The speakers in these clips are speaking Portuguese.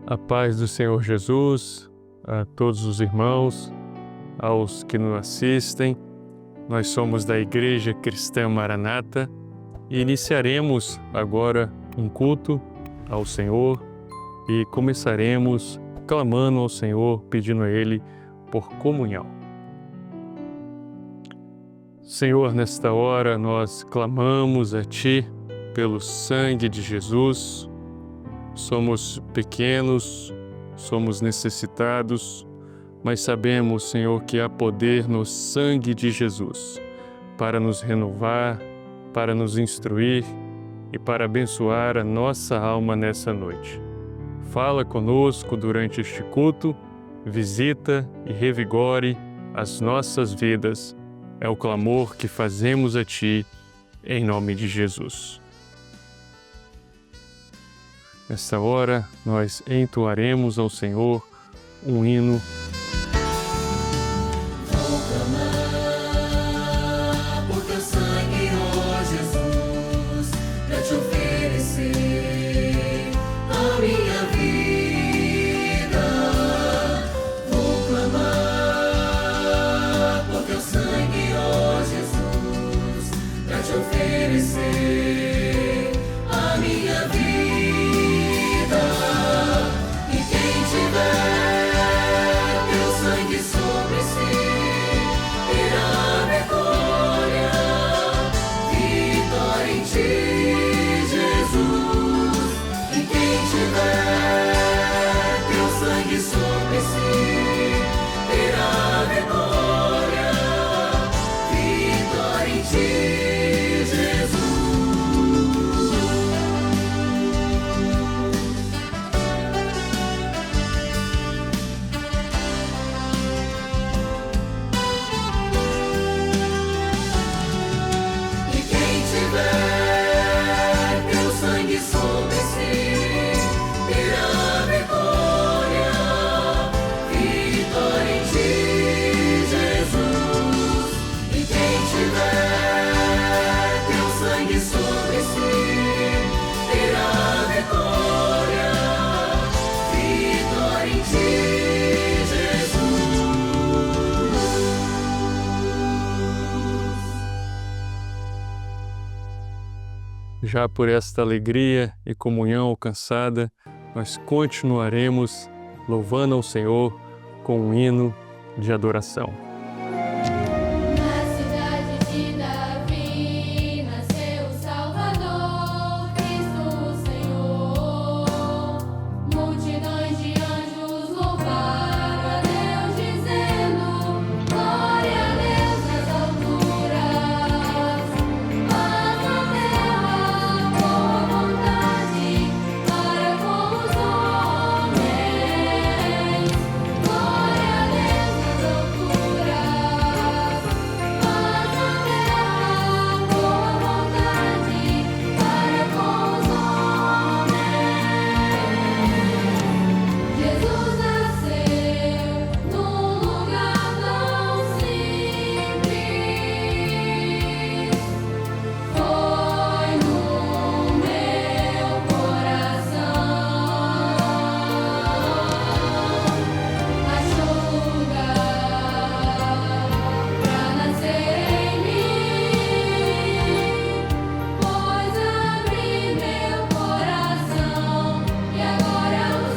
A paz do Senhor Jesus, a todos os irmãos, aos que nos assistem. Nós somos da Igreja Cristã Maranata e iniciaremos agora um culto ao Senhor e começaremos clamando ao Senhor, pedindo a Ele por comunhão. Senhor, nesta hora nós clamamos a Ti pelo sangue de Jesus. Somos pequenos, somos necessitados, mas sabemos, Senhor, que há poder no sangue de Jesus para nos renovar, para nos instruir e para abençoar a nossa alma nessa noite. Fala conosco durante este culto, visita e revigore as nossas vidas. É o clamor que fazemos a Ti, em nome de Jesus. Nesta hora, nós entoaremos ao Senhor um hino. Vou clamar por Teu sangue, ó Jesus, pra Te oferecer a minha vida. Vou clamar por Teu sangue, ó Jesus, pra Te oferecer a minha vida. E quem tiver Teu sangue sobre si terá vitória, vitória em Ti, Jesus. E quem tiver Teu sangue sobre si terá vitória, vitória em Ti, Jesus. E quem tiver Teu sangue sobre si terá vitória, vitória em Ti, Jesus. E quem tiver Teu sangue sobre si terá vitória, vitória em Ti, Jesus. Já por esta alegria e comunhão alcançada, nós continuaremos louvando ao Senhor com um hino de adoração. Na cidade de Davi nasceu o Salvador, Cristo o Senhor. Multidões de anjos louvaram a Deus, dizendo: glória a Deus nas alturas, paz na terra, boa vontade para com os homens. Glória a Deus nas alturas, paz na terra, boa vontade para com os homens. Jesus nasceu num lugar tão simples, foi no meu coração, achou lugar pra nascer em mim, pois abri meu coração e agora o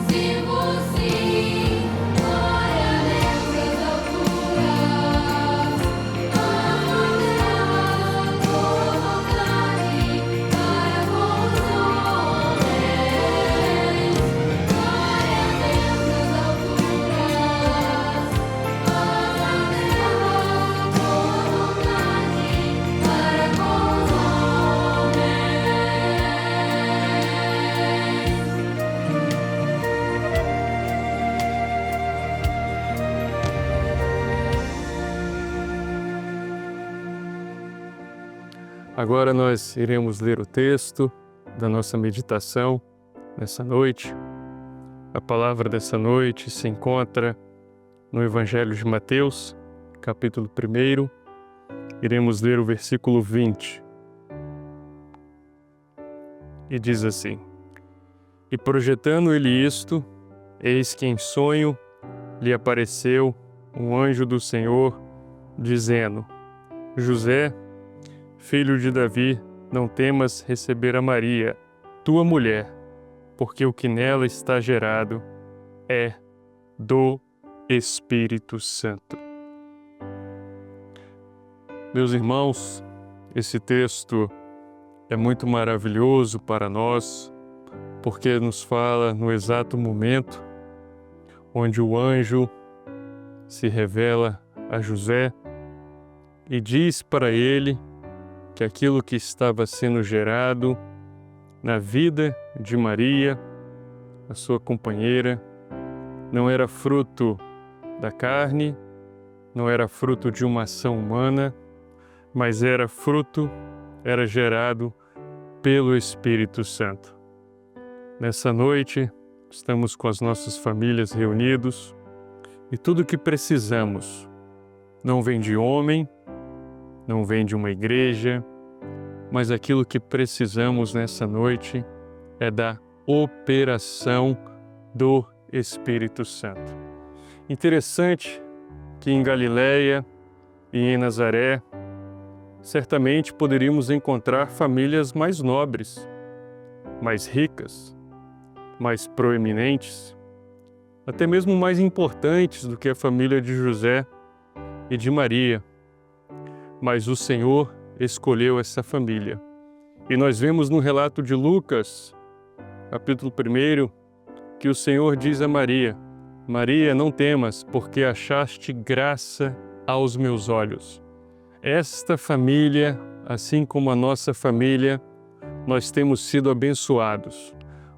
sirvo sim. Glória a Deus nas alturas, paz na terra, boa vontade para com os homens. Glória a Deus nas alturas, paz na terra, boa vontade para com os homens. Agora nós iremos ler o texto da nossa meditação nessa noite. A palavra dessa noite se encontra no Evangelho de Mateus, capítulo 1. Iremos ler o versículo 20. E diz assim: E projetando ele isto, eis que em sonho lhe apareceu um anjo do Senhor, dizendo: José, filho de Davi, não temas receber a Maria, tua mulher, porque o que nela está gerado é do Espírito Santo. Meus irmãos, esse texto é muito maravilhoso para nós, porque nos fala no exato momento onde o anjo se revela a José e diz para ele que aquilo que estava sendo gerado na vida de Maria, a sua companheira, não era fruto da carne, não era fruto de uma ação humana, mas era gerado pelo Espírito Santo. Nessa noite, estamos com as nossas famílias reunidos e tudo o que precisamos não vem de homem, não vem de uma igreja, mas aquilo que precisamos nessa noite é da operação do Espírito Santo. Interessante que em Galileia e em Nazaré, certamente poderíamos encontrar famílias mais nobres, mais ricas, mais proeminentes, até mesmo mais importantes do que a família de José e de Maria. Mas o Senhor escolheu essa família. E nós vemos no relato de Lucas, capítulo 1, que o Senhor diz a Maria: Maria, não temas, porque achaste graça aos meus olhos. Esta família, assim como a nossa família, nós temos sido abençoados,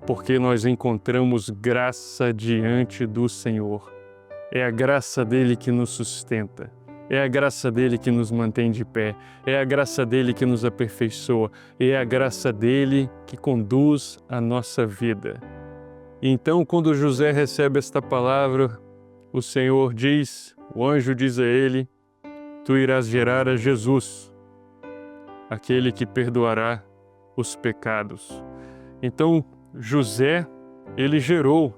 porque nós encontramos graça diante do Senhor. É a graça dele que nos sustenta, é a graça dele que nos mantém de pé, é a graça dele que nos aperfeiçoa, é a graça dele que conduz a nossa vida. E então, quando José recebe esta palavra, o Senhor diz, o anjo diz a ele: tu irás gerar a Jesus, aquele que perdoará os pecados. Então, José, ele gerou,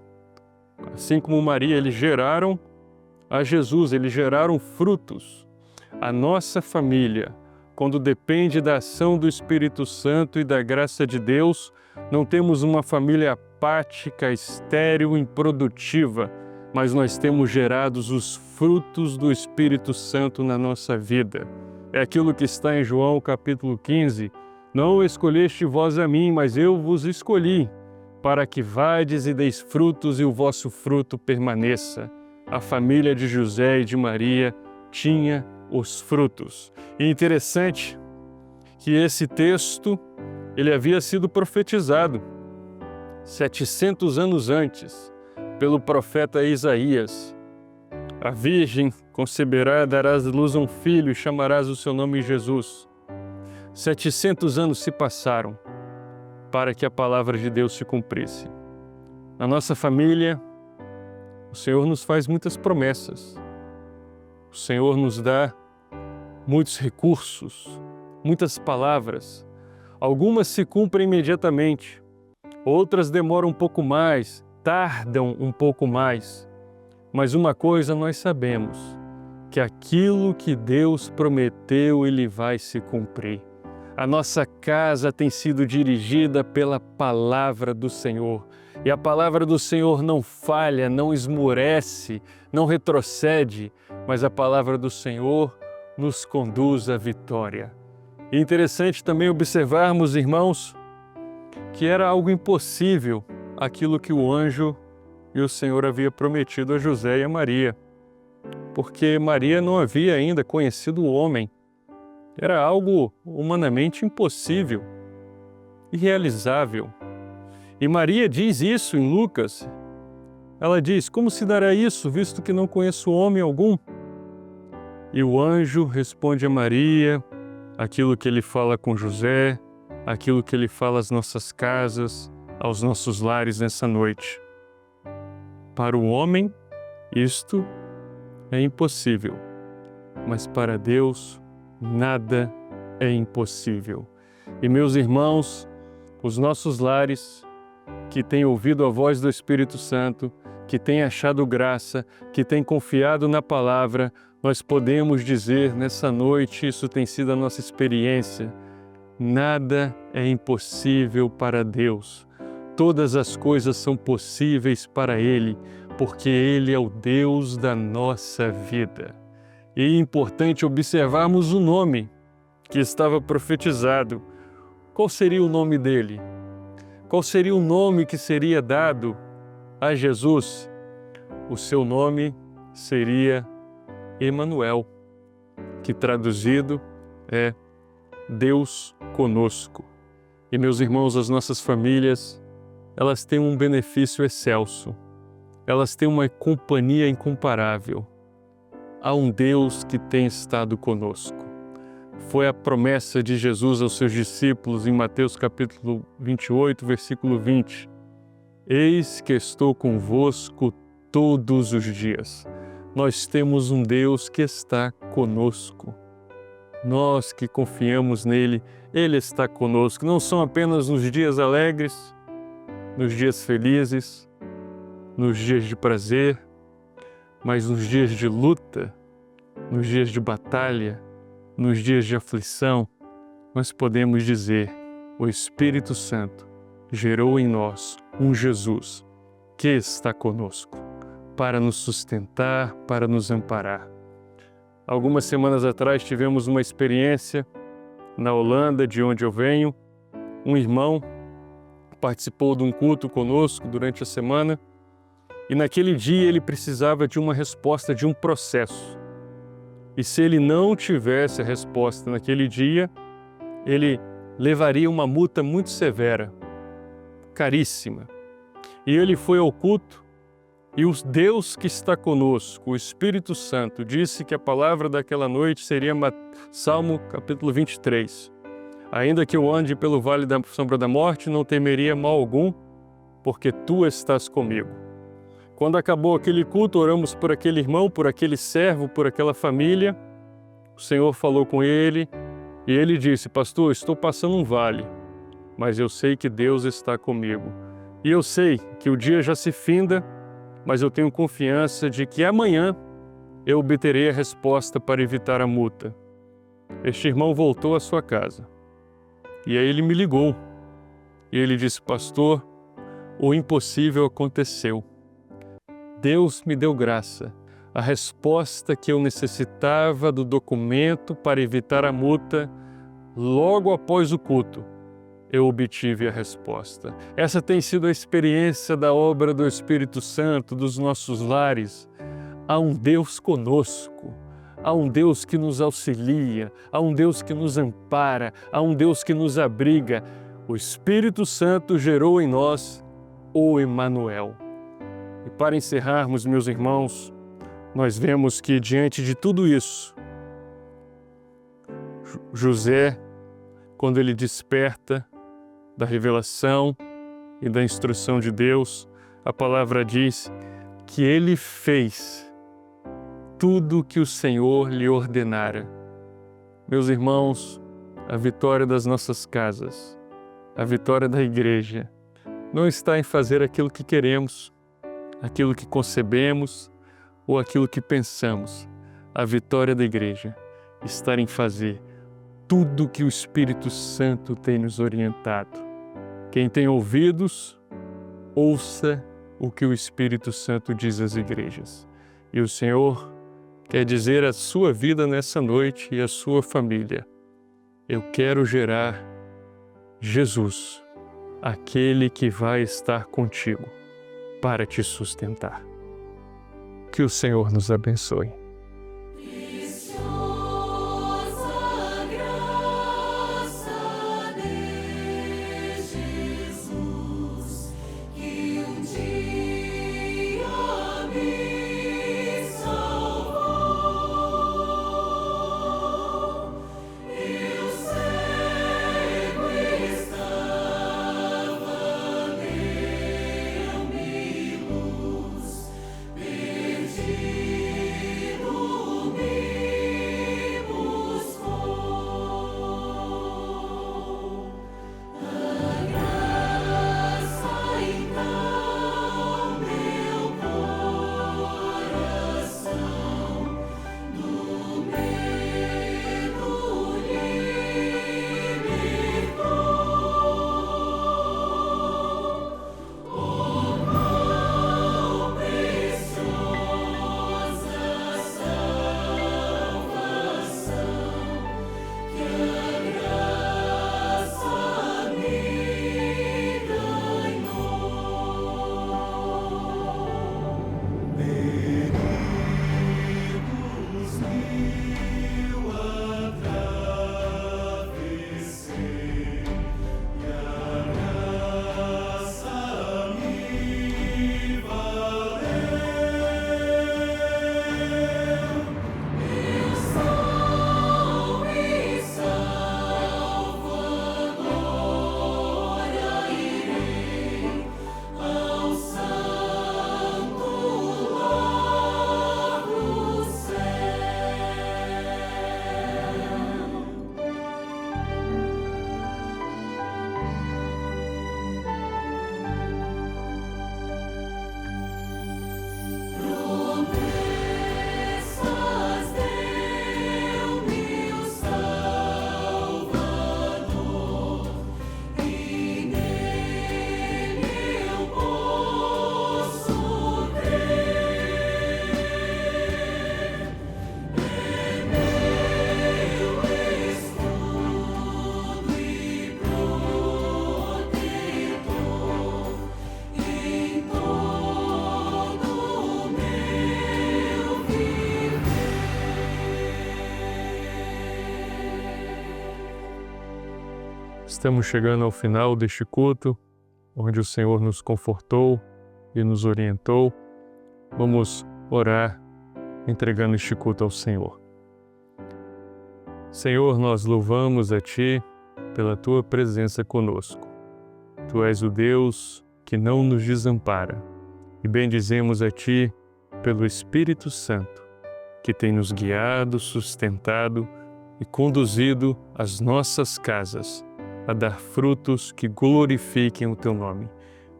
assim como Maria, eles geraram a Jesus, eles geraram frutos. A nossa família, quando depende da ação do Espírito Santo e da graça de Deus, não temos uma família apática, estéril, improdutiva, mas nós temos gerados os frutos do Espírito Santo na nossa vida. É aquilo que está em João capítulo 15, não escolheste vós a mim, mas eu vos escolhi, para que vades e deis frutos e o vosso fruto permaneça. A família de José e de Maria tinha os frutos. E interessante que esse texto, ele havia sido profetizado 700 anos antes, pelo profeta Isaías. A virgem conceberá, darás à luz a um filho e chamarás o seu nome Jesus. 700 anos se passaram para que a palavra de Deus se cumprisse. Na nossa família, o Senhor nos faz muitas promessas. O Senhor nos dá muitos recursos, muitas palavras. Algumas se cumprem imediatamente, outras demoram um pouco mais, tardam um pouco mais. Mas uma coisa nós sabemos, que aquilo que Deus prometeu, Ele vai se cumprir. A nossa casa tem sido dirigida pela palavra do Senhor. E a palavra do Senhor não falha, não esmorece, não retrocede, mas a palavra do Senhor nos conduz à vitória. E é interessante também observarmos, irmãos, que era algo impossível aquilo que o anjo e o Senhor havia prometido a José e a Maria, porque Maria não havia ainda conhecido o homem. Era algo humanamente impossível, irrealizável. E Maria diz isso em Lucas. Ela diz: como se dará isso, visto que não conheço homem algum? E o anjo responde a Maria aquilo que ele fala com José, aquilo que ele fala às nossas casas, aos nossos lares nessa noite. Para o homem, isto é impossível, mas para Deus, nada é impossível. E meus irmãos, os nossos lares que tem ouvido a voz do Espírito Santo, que tem achado graça, que tem confiado na palavra, nós podemos dizer nessa noite, isso tem sido a nossa experiência, nada é impossível para Deus. Todas as coisas são possíveis para Ele, porque Ele é o Deus da nossa vida. E é importante observarmos o nome que estava profetizado. Qual seria o nome dele? Qual seria o nome que seria dado a Jesus? O seu nome seria Emanuel, que traduzido é Deus conosco. E meus irmãos, as nossas famílias, elas têm um benefício excelso. Elas têm uma companhia incomparável. Há um Deus que tem estado conosco. Foi a promessa de Jesus aos seus discípulos em Mateus capítulo 28, versículo 20. Eis que estou convosco todos os dias. Nós temos um Deus que está conosco. Nós que confiamos nele, Ele está conosco. Não são apenas nos dias alegres, nos dias felizes, nos dias de prazer, mas nos dias de luta, nos dias de batalha, nos dias de aflição, nós podemos dizer: o Espírito Santo gerou em nós um Jesus que está conosco, para nos sustentar, para nos amparar. Algumas semanas atrás tivemos uma experiência na Holanda, de onde eu venho. Um irmão participou de um culto conosco durante a semana e naquele dia ele precisava de uma resposta de um processo. E se ele não tivesse a resposta naquele dia, ele levaria uma multa muito severa, caríssima. E ele foi ao culto e o Deus que está conosco, o Espírito Santo, disse que a palavra daquela noite seria Salmo capítulo 23. Ainda que eu ande pelo vale da sombra da morte, não temeria mal algum, porque tu estás comigo. Quando acabou aquele culto, oramos por aquele irmão, por aquele servo, por aquela família. O Senhor falou com ele e ele disse: pastor, estou passando um vale, mas eu sei que Deus está comigo. E eu sei que o dia já se finda, mas eu tenho confiança de que amanhã eu obterei a resposta para evitar a multa. Este irmão voltou à sua casa. E aí ele me ligou. E ele disse: pastor, o impossível aconteceu. Deus me deu graça. A resposta que eu necessitava do documento para evitar a multa, logo após o culto, eu obtive a resposta. Essa tem sido a experiência da obra do Espírito Santo, dos nossos lares. Há um Deus conosco, há um Deus que nos auxilia, há um Deus que nos ampara, há um Deus que nos abriga. O Espírito Santo gerou em nós o Emanuel. E para encerrarmos, meus irmãos, nós vemos que diante de tudo isso, José, quando ele desperta da revelação e da instrução de Deus, a palavra diz que ele fez tudo o que o Senhor lhe ordenara. Meus irmãos, a vitória das nossas casas, a vitória da igreja, não está em fazer aquilo que queremos, aquilo que concebemos ou aquilo que pensamos. A vitória da igreja está em fazer tudo que o Espírito Santo tem nos orientado. Quem tem ouvidos, ouça o que o Espírito Santo diz às igrejas. E o Senhor quer dizer à sua vida nessa noite e à sua família: eu quero gerar Jesus, aquele que vai estar contigo para te sustentar. Que o Senhor nos abençoe. Preciosa graça de Jesus, que um dia me salvou. Eu cego estava, deu-me luz, perdido Estamos chegando ao final deste culto, onde o Senhor nos confortou e nos orientou. Vamos orar entregando este culto ao Senhor. Senhor, nós louvamos a Ti pela Tua presença conosco. Tu és o Deus que não nos desampara e bendizemos a Ti pelo Espírito Santo, que tem nos guiado, sustentado e conduzido às nossas casas a dar frutos que glorifiquem o Teu nome.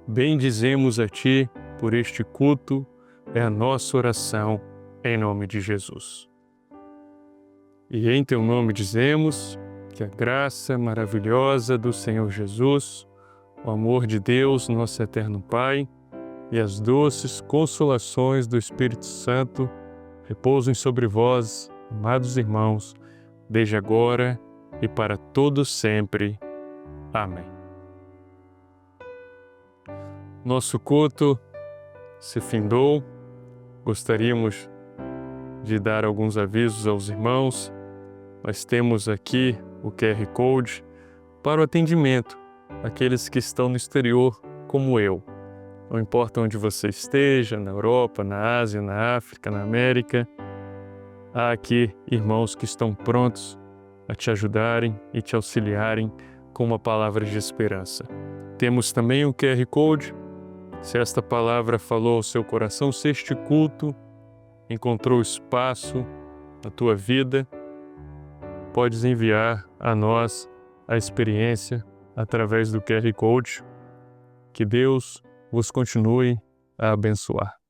Bendizemos a Ti por este culto, é a nossa oração, em nome de Jesus. E em Teu nome dizemos que a graça maravilhosa do Senhor Jesus, o amor de Deus, nosso eterno Pai, e as doces consolações do Espírito Santo repousem sobre vós, amados irmãos, desde agora e para todo sempre. Amém. Nosso culto se findou. Gostaríamos de dar alguns avisos aos irmãos. Nós temos aqui o QR Code para o atendimento àqueles que estão no exterior, como eu. Não importa onde você esteja, na Europa, na Ásia, na África, na América, há aqui irmãos que estão prontos a te ajudarem e te auxiliarem com uma palavra de esperança. Temos também o QR Code. Se esta palavra falou ao seu coração, se este culto encontrou espaço na tua vida, podes enviar a nós a experiência através do QR Code. Que Deus vos continue a abençoar.